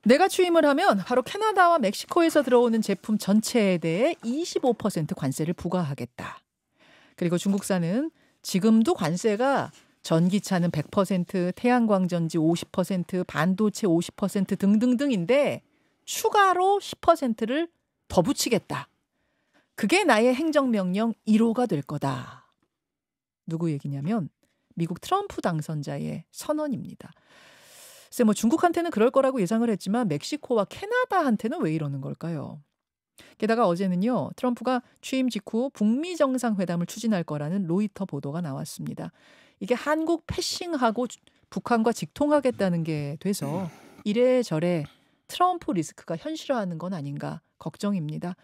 내가 취임을 하면 바로 캐나다와 멕시코에서 들어오는 제품 전체에 대해 25% 관세를 부과하겠다. 그리고 중국산은 지금도 관세가 전기차는 100%, 태양광전지 50%, 반도체 50% 등등등인데 추가로 10%를 더 붙이겠다. 그게 나의 행정명령 1호가 될 거다. 누구 얘기냐면 미국 트럼프 당선자의 선언입니다. 글쎄 뭐 중국한테는 그럴 거라고 예상을 했지만 멕시코와 캐나다한테는 왜 이러는 걸까요? 게다가 어제는요. 트럼프가 취임 직후 북미 정상회담을 추진할 거라는 로이터 보도가 나왔습니다. 이게 한국 패싱하고 북한과 직통하겠다는 게 돼서 이래저래 트럼프 리스크가 현실화하는 건 아닌가 걱정입니다.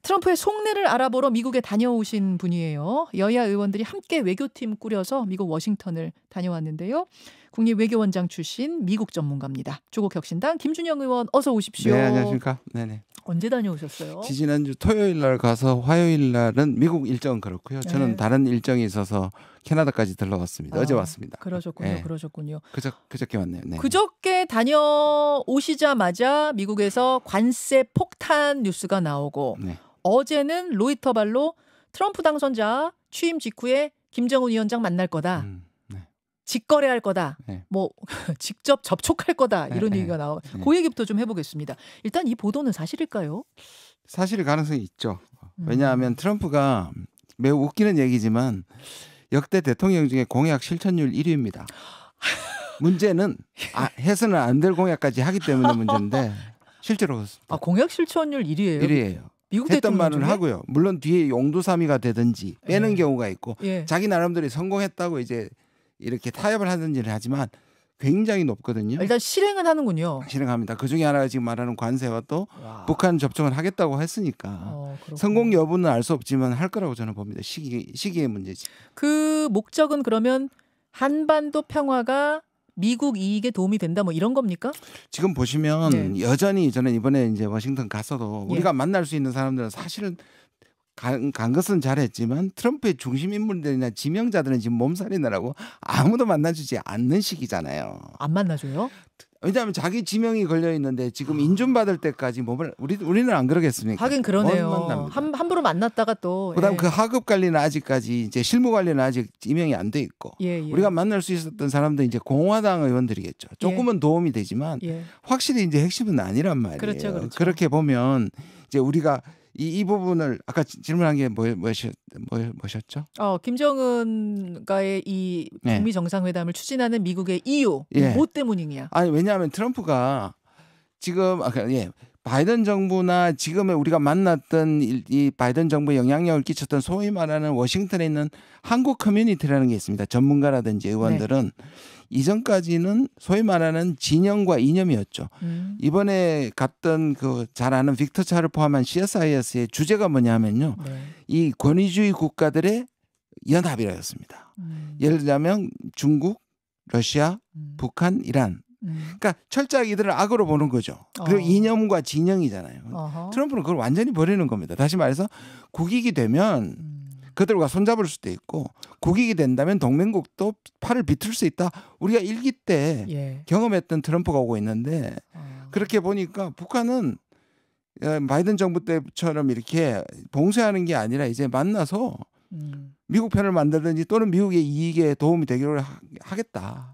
트럼프의 속내를 알아보러 미국에 다녀오신 분이에요. 여야 의원들이 함께 외교팀 꾸려서 미국 워싱턴을 다녀왔는데요. 국립외교원장 출신 미국 전문가입니다. 조국혁신당 김준영 의원 어서 오십시오. 네, 안녕하십니까. 네네. 언제 다녀오셨어요? 지난주 토요일 날 가서 화요일 날은 미국 일정은 그렇고요. 저는 네. 다른 일정이 있어서 캐나다까지 들러왔습니다. 어제 왔습니다. 그러셨군요. 네. 그러셨군요. 그저께 왔네요. 네. 그저께 다녀오시자마자 미국에서 관세 폭탄 뉴스가 나오고 네. 어제는 로이터 발로 트럼프 당선자 취임 직후에 김정은 위원장 만날 거다. 네. 직거래할 거다. 네. 뭐 직접 접촉할 거다. 이런 네, 얘기가 나와. 네. 그 얘기부터 좀 해보겠습니다. 일단 이 보도는 사실일까요? 사실 가능성이 있죠. 왜냐하면 트럼프가 매우 웃기는 얘기지만 역대 대통령 중에 공약 실천율 1위입니다. 문제는 해서는 안 될 공약까지 하기 때문에 문제인데 실제로 그렇습니다. 공약 실천율 1위예요? 1위예요. 미국 했던 대통령 말은 중에? 하고요. 물론 뒤에 용두사미가 되든지 빼는 예. 경우가 있고 예. 자기 나름대로 성공했다고 이제 이렇게 타협을 하든지를 하지만 굉장히 높거든요. 일단 실행은 하는군요. 실행합니다. 그중에 하나가 지금 말하는 관세와 또 와. 북한 접촉을 하겠다고 했으니까 그렇군요. 성공 여부는 알 수 없지만 할 거라고 저는 봅니다. 시기의 문제지. 그 목적은 그러면 한반도 평화가 미국 이익에 도움이 된다 뭐 이런 겁니까? 지금 보시면 네. 여전히 저는 이번에 이제 워싱턴 갔어도 예. 우리가 만날 수 있는 사람들은 사실은 간 것은 잘했지만 트럼프의 중심 인물들이나 지명자들은 지금 몸살이느라고 아무도 만나주지 않는 시기잖아요. 안 만나줘요? 왜냐하면 자기 지명이 걸려 있는데 지금 인준 받을 때까지 몸을 우리는 안 그러겠습니까? 하긴 그러네요. 못 만납니다. 함부로 만났다가 또 그다음 예. 그 하급 관리는 아직까지 이제 실무 관리는 아직 지명이 안 돼 있고 예. 우리가 만날 수 있었던 사람도 이제 공화당 의원들이겠죠. 조금은 도움이 되지만 예. 확실히 이제 핵심은 아니란 말이에요. 그렇죠. 그렇게 보면 이제 우리가 이 부분을 아까 질문한 게 뭐셨죠? 김정은과의 이 북미 네. 정상회담을 추진하는 미국의 이유 예. 뭐 때문이냐? 아니 왜냐하면 트럼프가 지금 바이든 정부나 지금의 우리가 만났던 이 바이든 정부에 영향력을 끼쳤던 소위 말하는 워싱턴에 있는 한국 커뮤니티라는 게 있습니다. 전문가라든지 의원들은 이전까지는 소위 말하는 진영과 이념이었죠. 이번에 갔던 그 잘 아는 빅터 차를 포함한 CSIS의 주제가 뭐냐면요. 이 권위주의 국가들의 연합이라였습니다. 예를 들자면 중국, 러시아, 북한, 이란. 그러니까 철저하게 이들을 악으로 보는 거죠. 그리고 이념과 진영이잖아요. 트럼프는 그걸 완전히 버리는 겁니다. 다시 말해서 국익이 되면 그들과 손잡을 수도 있고 국익이 된다면 동맹국도 팔을 비틀 수 있다. 우리가 일기 때 경험했던 트럼프가 오고 있는데 그렇게 보니까 북한은 바이든 정부 때처럼 이렇게 봉쇄하는 게 아니라 이제 만나서 미국 편을 만들든지 또는 미국의 이익에 도움이 되기를 하겠다라는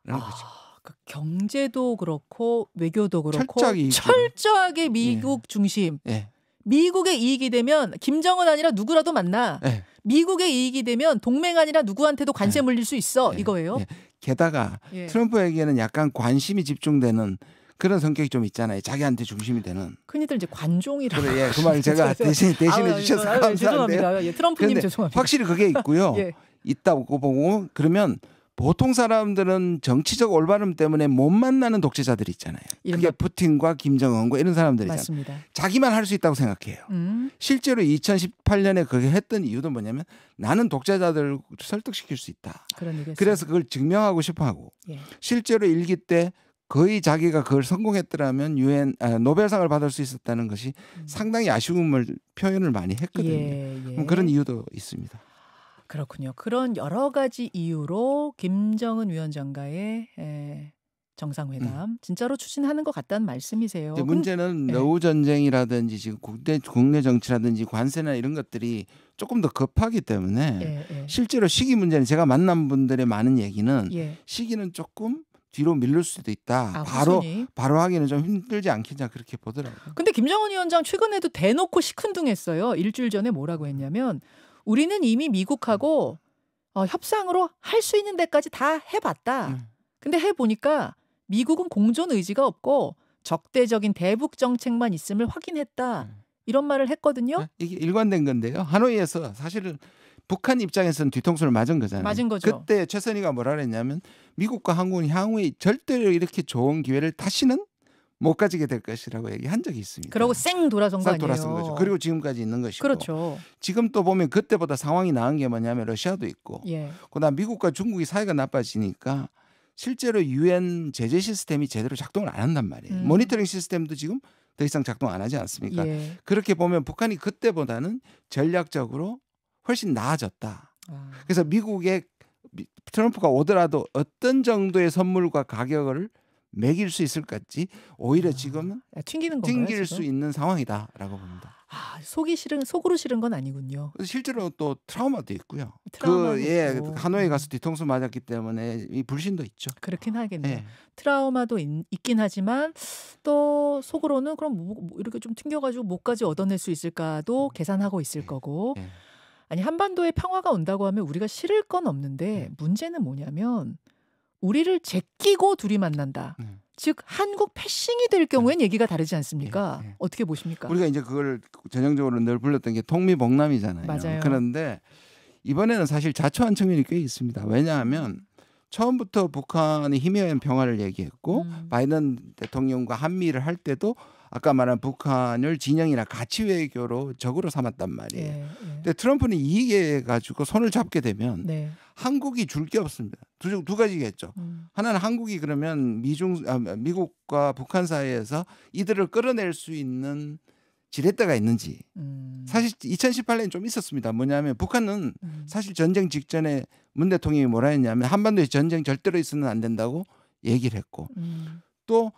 거죠. 그 경제도 그렇고 외교도 그렇고 철저하게 미국 중심. 예. 미국의 이익이 되면 김정은 아니라 누구라도 만나. 예. 미국의 이익이 되면 동맹 아니라 누구한테도 관세 물릴 수 있어. 이거예요. 게다가 트럼프에게는 약간 관심이 집중되는 그런 성격이 좀 있잖아요. 자기한테 중심이 되는. 흔히들 이제 관종이라고. 그래, 그 말 제가 대신해 주셔서 감사한데요. 죄송합니다. 트럼프님 죄송합니다. 확실히 그게 있고요. 있다고 보고 그러면 보통 사람들은 정치적 올바름 때문에 못 만나는 독재자들이 있잖아요. 그게 푸틴과 김정은과 이런 사람들이잖아요. 맞습니다. 자기만 할 수 있다고 생각해요. 실제로 2018년에 그게 했던 이유도 뭐냐면 나는 독재자들을 설득시킬 수 있다. 그래서 그걸 증명하고 싶어하고 실제로 일기 때 거의 자기가 그걸 성공했더라면 노벨상을 받을 수 있었다는 것이 상당히 아쉬움을 표현을 많이 했거든요. 그런 이유도 있습니다. 그렇군요. 그런 여러 가지 이유로 김정은 위원장과의 정상회담 진짜로 추진하는 것 같다는 말씀이세요. 이제 문제는 예. 러우 전쟁이라든지 지금 국내 정치라든지 관세나 이런 것들이 조금 더 급하기 때문에 예, 예. 실제로 시기 문제는 제가 만난 분들의 많은 얘기는 예. 시기는 조금 뒤로 미룰 수도 있다. 아, 바로 후순위. 하기는 좀 힘들지 않겠냐 그렇게 보더라고요. 근데 김정은 위원장 최근에도 대놓고 시큰둥했어요. 일주일 전에 뭐라고 했냐면 우리는 이미 미국하고 협상으로 할 수 있는 데까지 다 해봤다. 근데 해보니까 미국은 공존 의지가 없고 적대적인 대북 정책만 있음을 확인했다. 이런 말을 했거든요. 이게 일관된 건데요. 하노이에서 사실은 북한 입장에서는 뒤통수를 맞은 거잖아요. 맞은 거죠. 그때 최선희가 뭐라 그랬냐면 미국과 한국은 향후에 절대로 이렇게 좋은 기회를 다시는 못 가지게 될 것이라고 얘기한 적이 있습니다. 그러고 쌩 돌아선 거 싹 아니에요. 돌아선 거죠. 그리고 지금까지 있는 것이고. 그렇죠. 지금 또 보면 그때보다 상황이 나은 게 뭐냐면 러시아도 있고 예. 그다음 미국과 중국이 사이가 나빠지니까 실제로 유엔 제재 시스템이 제대로 작동을 안 한단 말이에요. 모니터링 시스템도 지금 더 이상 작동 안 하지 않습니까? 예. 그렇게 보면 북한이 그때보다는 전략적으로 훨씬 나아졌다. 아. 그래서 미국의 트럼프가 오더라도 어떤 정도의 선물과 가격을 매길 수 있을까지 오히려 지금은 튕기는 건가요? 튕길 지금? 수 있는 상황이다라고 봅니다. 아, 속으로 싫은 건 아니군요. 실제로 또 트라우마도 있고요. 트라우마도 있고. 하노이 가서 뒤통수 맞았기 때문에 이 불신도 있죠. 그렇긴 하겠네요. 예. 트라우마도 있긴 하지만 또 속으로는 그럼 뭐 이렇게 좀 튕겨가지고 뭐까지 얻어낼 수 있을까도 계산하고 있을 거고. 예. 아니 한반도에 평화가 온다고 하면 우리가 싫을 건 없는데 문제는 뭐냐면 우리를 제끼고 둘이 만난다. 즉 한국 패싱이 될 경우엔 얘기가 다르지 않습니까? 예. 어떻게 보십니까? 우리가 이제 그걸 전형적으로 늘 불렀던 게 통미봉남이잖아요. 맞아요. 그런데 이번에는 사실 자초한 측면이 꽤 있습니다. 왜냐하면 처음부터 북한이 힘의 평화를 얘기했고 바이든 대통령과 한미를 할 때도 아까 말한 북한을 진영이나 가치 외교로 적으로 삼았단 말이에요. 예, 예. 근데 트럼프는 이익에 가지고 손을 잡게 되면 네. 한국이 줄 게 없습니다. 두 가지겠죠. 하나는 한국이 그러면 미국과 북한 사이에서 이들을 끌어낼 수 있는 지렛대가 있는지. 사실 2018년에 좀 있었습니다. 뭐냐면 북한은 사실 전쟁 직전에 문 대통령이 뭐라 했냐면 한반도에 전쟁 절대로 있어서는 안 된다고 얘기를 했고 또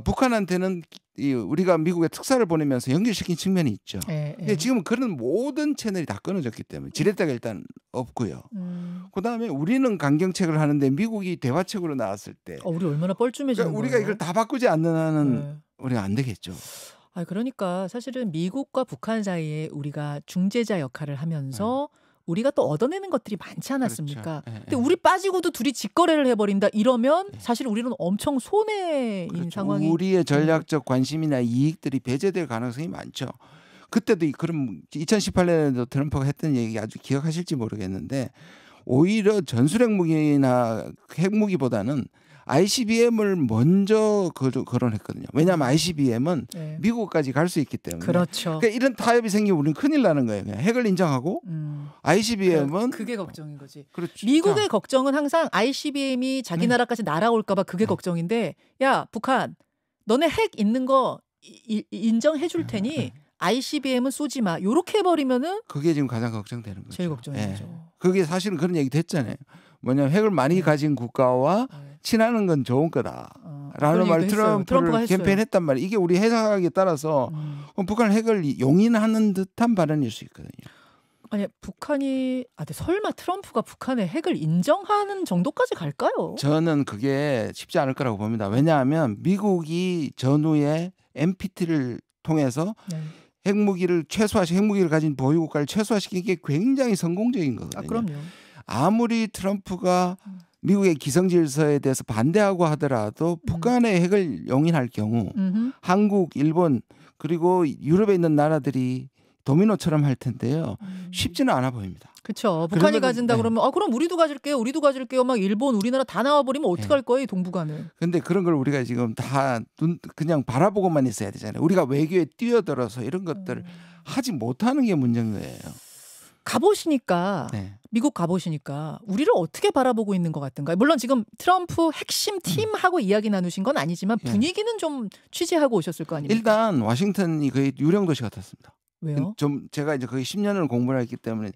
북한한테는 우리가 미국에 특사를 보내면서 연결시킨 측면이 있죠. 근데 지금은 그런 모든 채널이 다 끊어졌기 때문에 지렛대가 일단 없고요. 그다음에 우리는 강경책을 하는데 미국이 대화책으로 나왔을 때 우리 얼마나 뻘쭘해지는 그러니까 우리가 거예요? 이걸 다 바꾸지 않는 한은 네. 우리가 안 되겠죠. 그러니까 사실은 미국과 북한 사이에 우리가 중재자 역할을 하면서 우리가 또 얻어내는 것들이 많지 않았습니까? 그렇죠. 근데 우리 빠지고도 둘이 직거래를 해버린다 이러면 사실 우리는 엄청 손해인 그렇죠. 상황이 우리의 전략적 관심이나 이익들이 배제될 가능성이 많죠. 그때도 그럼 2018년에도 트럼프가 했던 얘기 아주 기억하실지 모르겠는데 오히려 전술핵 무기나 핵무기보다는 ICBM을 먼저 거론했거든요. 왜냐하면 ICBM은 네. 미국까지 갈 수 있기 때문에. 그렇죠. 그러니까 이런 타협이 생기면 우리는 큰일 나는 거예요. 그냥 핵을 인정하고 ICBM은 그게 걱정인 거지. 그렇죠. 미국의 걱정은 항상 ICBM이 자기 나라까지 날아올까 봐 그게 걱정인데 야 북한 너네 핵 있는 거 인정해 줄 테니 ICBM은 쏘지 마. 요렇게 해버리면은 그게 지금 가장 걱정되는 거죠. 제일 걱정인 거죠. 그게 사실은 그런 얘기도 했잖아요. 뭐냐면 핵을 많이 가진 국가와 친하는 건 좋은 거다라는 말 트럼프를 캠페인했단 말이에요. 이게 우리 해석하기에 따라서 북한 핵을 용인하는 듯한 발언일 수 있거든요. 아니 북한이 근데 설마 트럼프가 북한의 핵을 인정하는 정도까지 갈까요? 저는 그게 쉽지 않을 거라고 봅니다. 왜냐하면 미국이 전후에 NPT를 통해서 핵무기를 가진 보유국가를 최소화시킨 게 굉장히 성공적인 거거든요. 그럼요. 아무리 트럼프가 미국의 기성질서에 대해서 반대하고 하더라도 북한의 핵을 용인할 경우 한국, 일본 그리고 유럽에 있는 나라들이 도미노처럼 할 텐데요. 쉽지는 않아 보입니다. 그렇죠. 북한이 가진다 그러면 그럼 우리도 가질게요. 막 일본, 우리나라 다 나와버리면 어떡할 거예요, 이 동북아는. 그런데 그런 걸 우리가 지금 다 그냥 바라보고만 있어야 되잖아요. 우리가 외교에 뛰어들어서 이런 것들을 하지 못하는 게 문제인 거예요. 가보시니까 미국 가보시니까 우리를 어떻게 바라보고 있는 것 같은가요? 물론 지금 트럼프 핵심 팀하고 이야기 나누신 건 아니지만 분위기는 좀 취재하고 오셨을 거 아닙니까? 일단 워싱턴이 거의 유령 도시 같았습니다. 왜요? 좀 제가 이제 거의 10년을 공부를 했기 때문에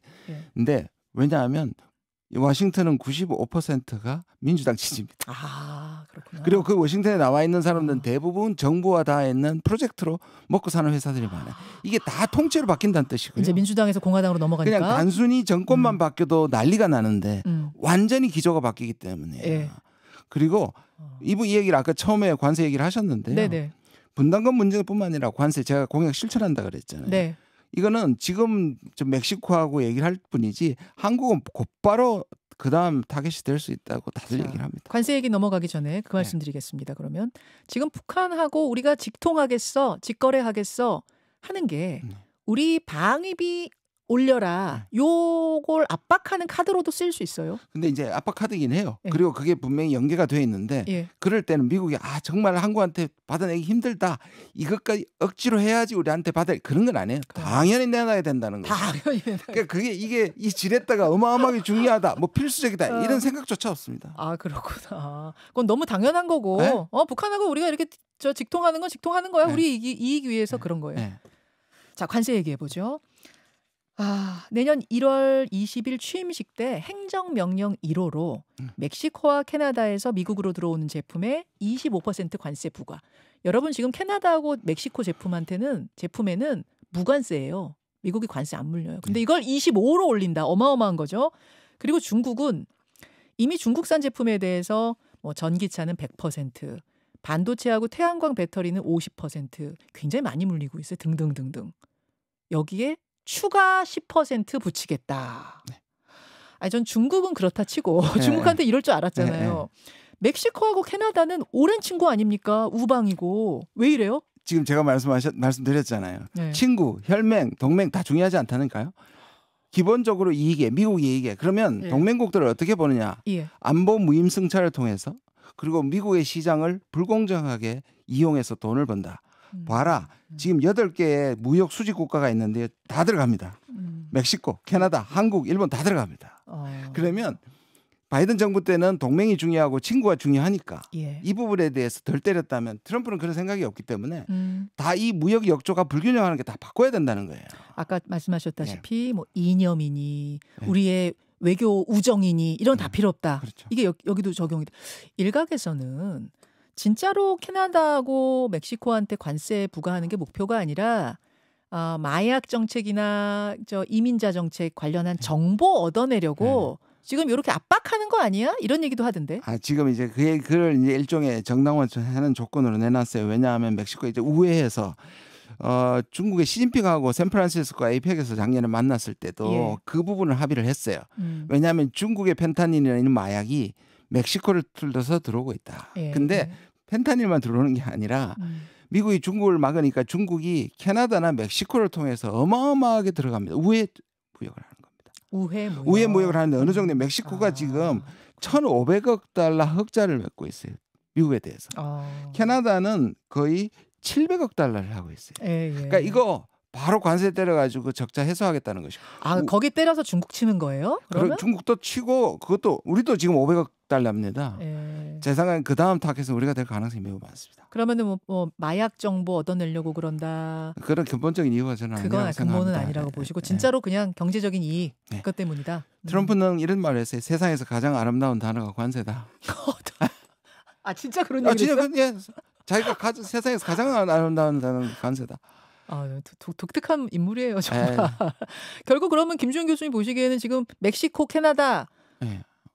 근데 왜냐하면 워싱턴은 95%가 민주당 지지입니다. 아, 그렇구나. 그리고 그 워싱턴에 나와 있는 사람들은 대부분 정부와 다 있는 프로젝트로 먹고 사는 회사들이 많아요. 이게 다 통째로 바뀐다는 뜻이고요. 이제 민주당에서 공화당으로 넘어가니까. 그냥 단순히 정권만 바뀌어도 난리가 나는데 완전히 기조가 바뀌기 때문에. 예. 그리고 이분 이 얘기를 아까 처음에 관세 얘기를 하셨는데요. 네네. 분담금 문제뿐만 아니라 관세 제가 공약 실천한다 그랬잖아요. 네. 이거는 지금 좀 멕시코하고 얘기를 할 뿐이지 한국은 곧바로 그다음 타겟이 될 수 있다고 다들 자, 얘기를 합니다. 관세 얘기 넘어가기 전에 그 말씀 드리겠습니다. 그러면 지금 북한하고 우리가 직통하겠어, 직거래하겠어 하는 게 우리 방위비 올려라. 요걸 압박하는 카드로도 쓸 수 있어요. 근데 이제 압박 카드긴 해요. 예. 그리고 그게 분명히 연계가 돼 있는데 예. 그럴 때는 미국이 정말 한국한테 받아내기 힘들다. 이것까지 억지로 해야지 우리한테 받아 그런 건 아니에요. 당연히 내놔야 된다는 거죠. 당연히. 그러니까 그게 이게 이 지렛대가 어마어마하게 중요하다. 뭐 필수적이다. 이런 생각조차 없습니다. 아, 그렇구나. 그건 너무 당연한 거고. 네? 북한하고 우리가 이렇게 직통하는 건 직통하는 거야. 네. 우리 이익 위해서 그런 거예요. 네. 자, 관세 얘기해 보죠. 내년 1월 20일 취임식 때 행정명령 1호로 멕시코와 캐나다에서 미국으로 들어오는 제품에 25% 관세 부과. 여러분 지금 캐나다하고 멕시코 제품에는 무관세예요. 미국이 관세 안 물려요. 근데 이걸 25로 올린다. 어마어마한 거죠. 그리고 중국은 이미 중국산 제품에 대해서 뭐 전기차는 100%, 반도체하고 태양광 배터리는 50% 굉장히 많이 물리고 있어요. 등등등등. 여기에 추가 10% 붙이겠다. 네. 전 중국은 그렇다 치고 네. 중국한테 이럴 줄 알았잖아요. 멕시코하고 캐나다는 오랜 친구 아닙니까? 우방이고. 왜 이래요? 지금 제가 말씀드렸잖아요. 네. 친구, 혈맹, 동맹 다 중요하지 않다니까요. 기본적으로 이익에 미국 이익에 그러면 동맹국들을 어떻게 보느냐. 예. 안보 무임승차를 통해서 그리고 미국의 시장을 불공정하게 이용해서 돈을 번다. 봐라. 지금 8개의 무역 수지 국가가 있는데 다 들어갑니다. 멕시코, 캐나다, 한국, 일본 다 들어갑니다. 그러면 바이든 정부 때는 동맹이 중요하고 친구가 중요하니까 이 부분에 대해서 덜 때렸다면 트럼프는 그런 생각이 없기 때문에 다 이 무역 역조가 불균형하는 게 다 바꿔야 된다는 거예요. 아까 말씀하셨다시피 뭐 이념이니 우리의 외교 우정이니 이런 다 필요 없다. 그렇죠. 이게 여기도 적용이 돼. 일각에서는 진짜로 캐나다하고 멕시코한테 관세 부과하는 게 목표가 아니라 마약 정책이나 이민자 정책 관련한 정보 얻어내려고 지금 이렇게 압박하는 거 아니야? 이런 얘기도 하던데. 지금 이제 그걸 이제 일종의 정당화하는 조건으로 내놨어요. 왜냐하면 멕시코 이제 우회해서 중국의 시진핑하고 샌프란시스코 APEC에서 작년에 만났을 때도 그 부분을 합의를 했어요. 왜냐하면 중국의 펜타닐이라는 마약이 멕시코를 뚫어서 들어오고 있다. 근데 펜타닐만 들어오는 게 아니라 미국이 중국을 막으니까 중국이 캐나다나 멕시코를 통해서 어마어마하게 들어갑니다. 우회 무역을 하는 겁니다. 우회 무역을 하는데 어느 정도 mek시코가 지금 1,500억 달러 흑자를 맺고 있어요. 미국에 대해서. 캐나다는 거의 700억 달러를 하고 있어요. 그러니까 이거 바로 관세 때려가지고 적자 해소하겠다는 것이고. 거기 때려서 중국 치는 거예요? 그러면? 중국도 치고 그것도 우리도 지금 500억 달러입니다. 제 생각엔 그 다음 타겟은 우리가 될 가능성이 매우 많습니다. 그러면은 뭐 마약 정보 얻어내려고 그런다. 그런 근본적인 이유가 저는 그건 근본은 아니라고 보시고 진짜로 그냥 경제적인 이익 그것 때문이다. 트럼프는 이런 말을 했어요. 세상에서 가장 아름다운 단어가 관세다. 진짜 그런 얘기를 했어요? 자기가 세상에서 가장 아름다운 단어는 관세다. 독특한 인물이에요 정말. 결국 그러면 김주영 교수님 보시기에는 지금 멕시코, 캐나다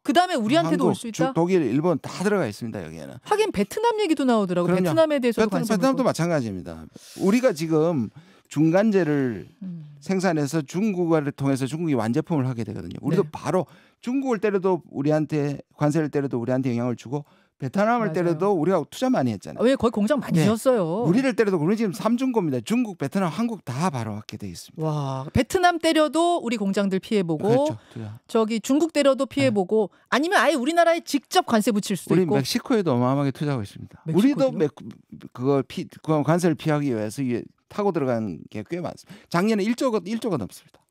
그다음에 우리한테도 올 수 있다. 독일, 일본 다 들어가 있습니다. 여기에는. 하긴 베트남 얘기도 나오더라고요. 그럼요. 베트남에 대해서도 베트남도 마찬가지입니다. 우리가 지금 중간재를 생산해서 중국을 통해서 중국이 완제품을 하게 되거든요. 우리도 바로 중국을 때려도 우리한테 관세를 때려도 우리한테 영향을 주고 베트남을 때려도 우리가 투자 많이 했잖아요. 왜 거기 공장 많이 지었어요. 우리를 때려도 우리 지금 3중고입니다. 중국, 베트남, 한국 다 바로 받게 돼 있습니다. 와, 베트남 때려도 우리 공장들 피해보고 그렇죠. 저기 중국 때려도 피해보고 아니면 아예 우리나라에 직접 관세 붙일 수도 우리 있고. 멕시코에도 어마어마하게 투자하고 있습니다. 우리도 그걸 관세를 피하기 위해서 타고 들어간 게 꽤 많습니다. 작년에 1조가 넘습니다.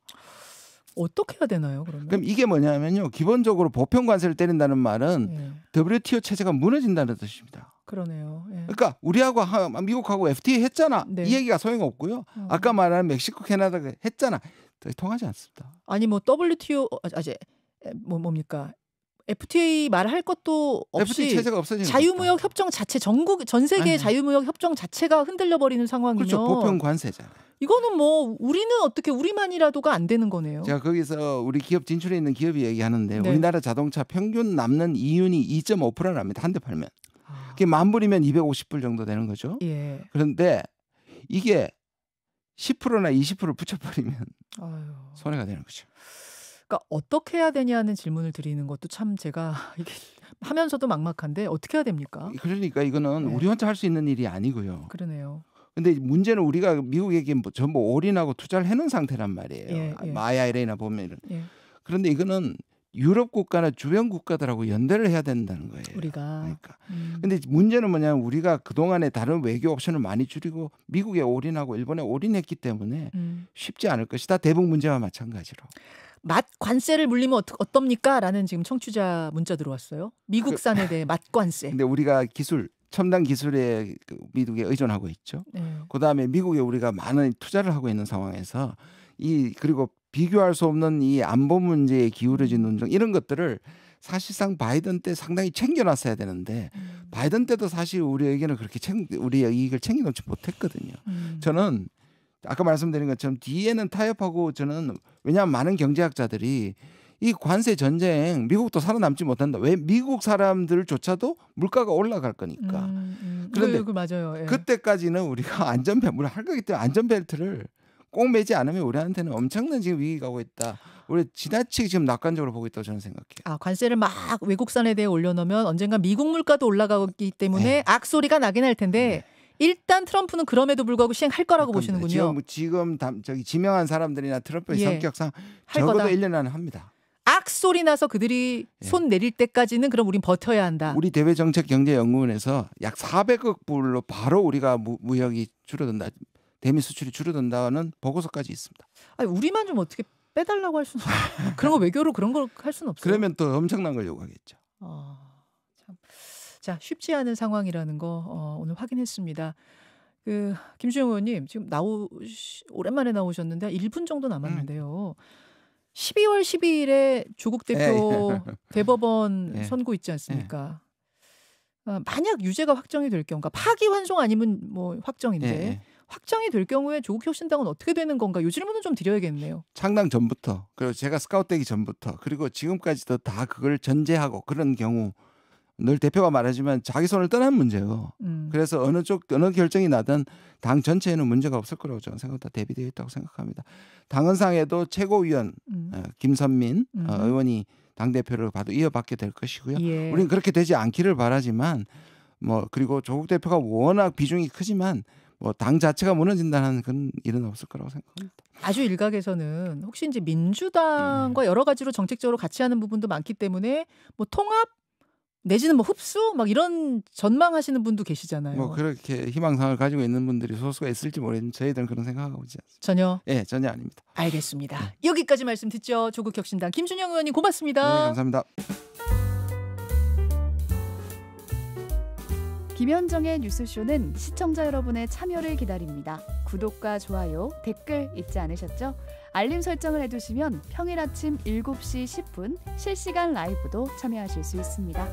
어떻게 해야 되나요, 그러면? 그럼 이게 뭐냐면요. 기본적으로 보편 관세를 때린다는 말은 WTO 체제가 무너진다는 뜻입니다. 그러네요. 그러니까 우리하고 미국하고 FTA 했잖아. 이 얘기가 소용없고요. 아까 말한 멕시코, 캐나다가 했잖아. 통하지 않습니다. 아니 뭐 WTO 뭡니까? FTA 말할 것도 없이 FTA 체제가 없어지는 자유무역 협정 자체 전 세계 자유무역 협정 자체가 흔들려 버리는 상황이면 그렇죠. 보편 관세잖아요. 이거는 뭐 우리는 어떻게 우리만이라도가 안 되는 거네요. 제가 거기서 우리 기업 진출해 있는 기업이 얘기하는데 네. 우리나라 자동차 평균 남는 이윤이 2.5%랍니다. 한 대 팔면. 그게 10,000불이면 250불 정도 되는 거죠. 예. 그런데 이게 10%나 20%를 붙여버리면 아유. 손해가 되는 거죠. 그러니까 어떻게 해야 되냐는 질문을 드리는 것도 참 제가 이게 하면서도 막막한데 어떻게 해야 됩니까? 그러니까 이거는 네. 우리 혼자 할 수 있는 일이 아니고요. 그러네요. 근데 문제는 우리가 미국에게 전부 올인하고 투자를 해놓은 상태란 말이에요. 예. IRA나 보면 이런. 예. 그런데 이거는 유럽 국가나 주변 국가들하고 연대를 해야 된다는 거예요. 우리가. 그러니까. 근데 문제는 뭐냐면 우리가 그동안에 다른 외교 옵션을 많이 줄이고 미국에 올인하고 일본에 올인했기 때문에 쉽지 않을 것이다. 대북 문제와 마찬가지로. 맛 관세를 물리면 어떻습니까? 라는 지금 청취자 문자 들어왔어요. 미국산에 대해 맛 관세. 근데 우리가 첨단 기술에 미국에 의존하고 있죠. 네. 그다음에 미국에 우리가 많은 투자를 하고 있는 상황에서 그리고 비교할 수 없는 이 안보 문제에 기울어진 논쟁 이런 것들을 사실상 바이든 때 상당히 챙겨놨어야 되는데 바이든 때도 사실 우리에게는 그렇게 우리의 이익을 챙겨놓지 못했거든요. 저는 아까 말씀드린 것처럼 뒤에는 타협하고 저는 왜냐하면 많은 경제학자들이 이 관세 전쟁 미국도 살아남지 못한다. 왜 미국 사람들조차도 물가가 올라갈 거니까. 그런데 맞아요. 예. 그때까지는 우리가 우리 할 거기 때문에 안전벨트를 꼭 매지 않으면 우리한테는 엄청난 지금 위기가 오고 있다. 우리 지나치게 지금 낙관적으로 보고 있다고 저는 생각해요. 관세를 막 외국산에 대해 올려놓으면 언젠가 미국 물가도 올라가기 때문에 악소리가 나긴 할 텐데 일단 트럼프는 그럼에도 불구하고 시행할 거라고 보시는군요. 지금 저기 지명한 사람들이나 트럼프의 성격상 할 적어도 거다. 1년 안에 합니다. 악소리 나서 그들이 손 내릴 때까지는 그럼 우린 버텨야 한다. 우리 대외정책경제연구원에서 약 400억 불로 바로 우리가 무역이 줄어든다. 대미 수출이 줄어든다는 보고서까지 있습니다. 아니, 우리만 좀 어떻게 빼달라고 할 수는 그런 거 외교로 그런 걸 할 수는 없어요. 그러면 또 엄청난 걸 요구하겠죠. 참. 자, 쉽지 않은 상황이라는 거 오늘 확인했습니다. 김주영 의원님 지금 오랜만에 나오셨는데 1분 정도 남았는데요. 12월 12일에 조국 대표 대법원 선고 있지 않습니까? 만약 유죄가 확정이 될 경우가 파기환송 아니면 뭐 확정인데 확정이 될 경우에 조국 혁신당은 어떻게 되는 건가? 이 질문은 좀 드려야겠네요. 창당 전부터 그리고 제가 스카우트 되기 전부터 그리고 지금까지도 다 그걸 전제하고 그런 경우 늘 대표가 말하지만 자기 손을 떠난 문제예요. 그래서 어느 결정이 나든 당 전체에는 문제가 없을 거라고 저는 생각보다 대비되어 있다고 생각합니다. 당헌상에도 최고위원 김선민 의원이 당대표를 봐도 이어받게 될 것이고요. 우리는 그렇게 되지 않기를 바라지만 그리고 조국 대표가 워낙 비중이 크지만 당 자체가 무너진다는 그런 일은 없을 거라고 생각합니다. 아주 일각에서는 혹시 이제 민주당과 여러 가지로 정책적으로 같이 하는 부분도 많기 때문에 통합 내지는 흡수 막 이런 전망하시는 분도 계시잖아요. 그렇게 희망상을 가지고 있는 분들이 소수가 있을지 모르겠지만 저희들은 그런 생각하고 있지 않습니다. 전혀? 전혀 아닙니다. 알겠습니다. 여기까지 말씀 듣죠. 조국 혁신당 김준영 의원님 고맙습니다. 네, 감사합니다. 김현정의 뉴스쇼는 시청자 여러분의 참여를 기다립니다. 구독과 좋아요, 댓글 잊지 않으셨죠? 알림 설정을 해두시면 평일 아침 7시 10분 실시간 라이브도 참여하실 수 있습니다.